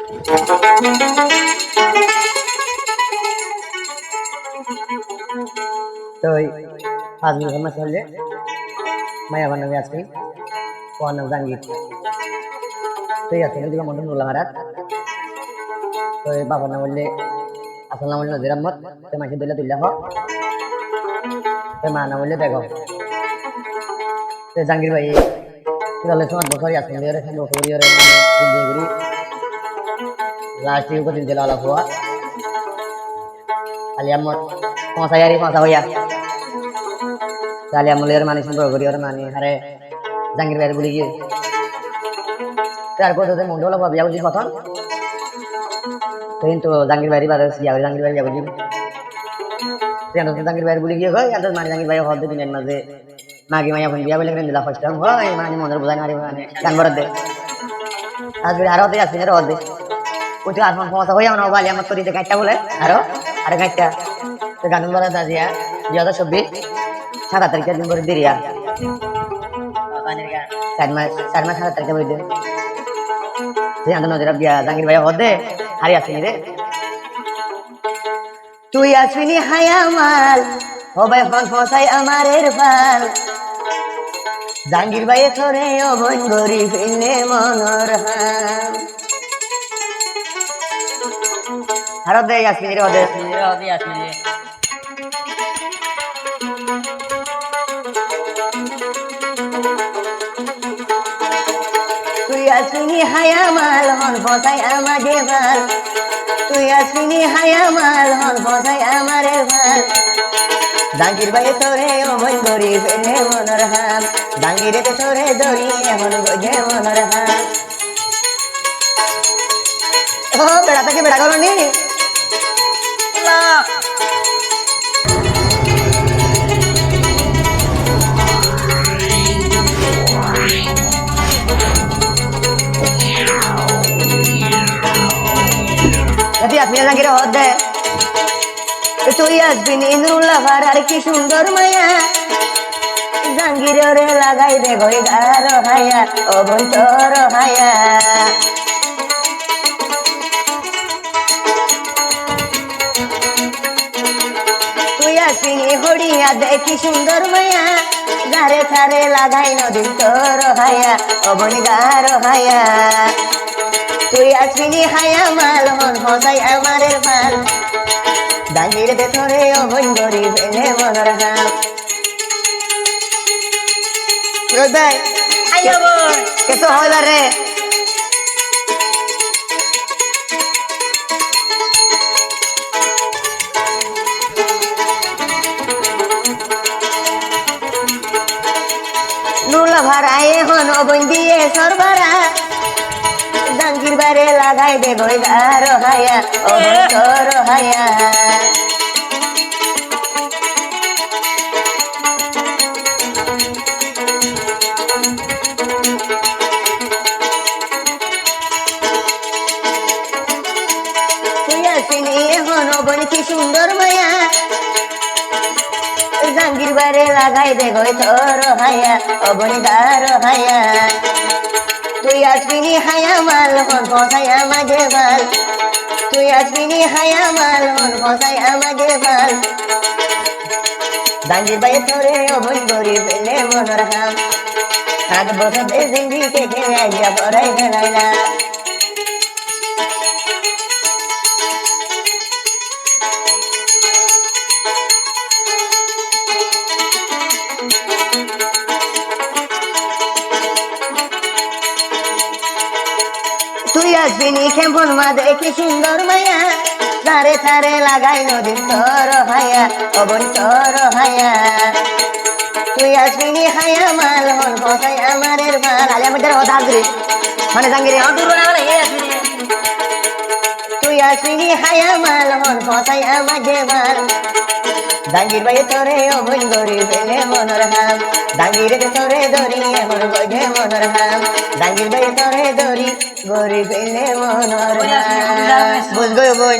তো আজ মোহাম্মদ চললে মায়া বানাবে আজকে কোন জাঙ্গির ঠিক আছে যদি মন্ডল নুল্লাহ হারাত তো বাবা না বললে আসল নাম হল নজির আহমদ তো মাসে দিলে তুল্লাহ তো মা না বললে বেগম তো জাঙ্গির ভাই চলে সময় বছরই আসেন দিয়ে রেখে বছরই ওরে জিন্দিগি লাস্ট ইউকে দিন দিল আলাপ হওয়া আলী আহমদ পৌঁছা যারি পৌঁছা হইয়া আলী আহমদের মানে সুন্দর করি ওর মানে হারে জাঙ্গির ভাইয়ের বলি গিয়ে তারপর তোদের মন্ডল বিয়া বুঝি প্রথম কিন্তু জাঙ্গির ভাইয়ের বারে জাঙ্গির ভাই বিয়া বুঝি জাঙ্গির ভাইয়ের বলি গিয়ে হয় আর মানে জাঙ্গির ভাই হল দিনের মাঝে মাগি মাইয়া ফোন বিয়া বলে দিলা ফার্স্ট টাইম হয় মানে মনের বোঝায় না মানে গান বরাদ দে আজকে আরো দিয়ে আসিনের হল দে ওই আর ফোন পৌঁছা হইয়া না বালি আমার তরিতে গাইটা বলে আরে গাইটা তো গান বরাদ দিয়া 2024 7 তারিখের দিন করে দিরিয়া 4 মাস 7 তারিখে বই দে নজর বিয়া জাঙ্গির ভাই হদে হারি আসিনি রে তুই আসিনি হাই আমার হবে ফোন ফসাই আমারের ভাল জাঙ্গির ভাই তোরে অবন গরি ফিরলে মনর হাম হারো দে আসিনি রে হদে আসিনি তুই আসিনি হায়া মাল হন ফসাই আমারে ভাল তুই আসিনি হায়া মাল হন ফসাই আমারে ভাল জাঙ্গির ভাই তোরে অবন গরি ফেলে মনর হাম জাঙ্গিরে তোরে দড়ি এমন গজে মনর হাম ও বেড়া থেকে বেড়া করো নি জাঙ্গির হদে তুই আসবিনি নুরুল্লাহ আর কি সুন্দর মায়া জাঙ্গির রে লাগাই দে গই গার হায়া অবন্তর হায়া তুই আসবিনি হড়িয়া দেখি সুন্দর মায়া গারে ছাড়ে লাগাই নদীর তোর হায়া অবন গার হায়া তুই আসবিনি হায়া মাল হন ফসাই আমারের মাল জাঙ্গির ভেতরে অবন গরি ফেলে মনর হাম কেসো হয় রে নুরুল্লাহ ভাড়ায় হন অবন দিয়ে সরবারা জাঙ্গির বারে লাগাই দে গই গার হায়া অবন্তর হায়া তুই আসিনি এখন অবন কি সুন্দর মায়া জাঙ্গির বারে লাগাই দে গই তোর হায়া অবন গার হায়া তুই আসবিনি হায়া মাল হন ফসাই আমাকে ভাল তুই আসবিনি হায়া মাল হন ফসাই আমাকে ভাল জাঙ্গির ভাই তোরে অবন গরি ফেলে মনর হাম 7 বছর জিন্দি কেটে আইয়া পড়াই ফেলাইলা তুই আসবিনি কেমন মা দেখি সুন্দর মায়া তারে তারে লাগাই নদীর তোর হায়া অবন তোর হায়া তুই আসবিনি হায়া মাল হন ফসাই আমারের মাল আলে আমাদের হদাগরি মানে জাঙ্গিরি অদূর না মানে তুই আসবিনি হায়া মাল হন ফসাই আমাকে মাল জাঙ্গির ভাই তোরে অবন গরি ফেলে মনর হাম জাঙ্গিরে তোরে দড়ি এমন গজে মনর হাম জাঙ্গির ভাই তোরে দড়ি গরি ফেলে মনর হাম বুঝ গো বোন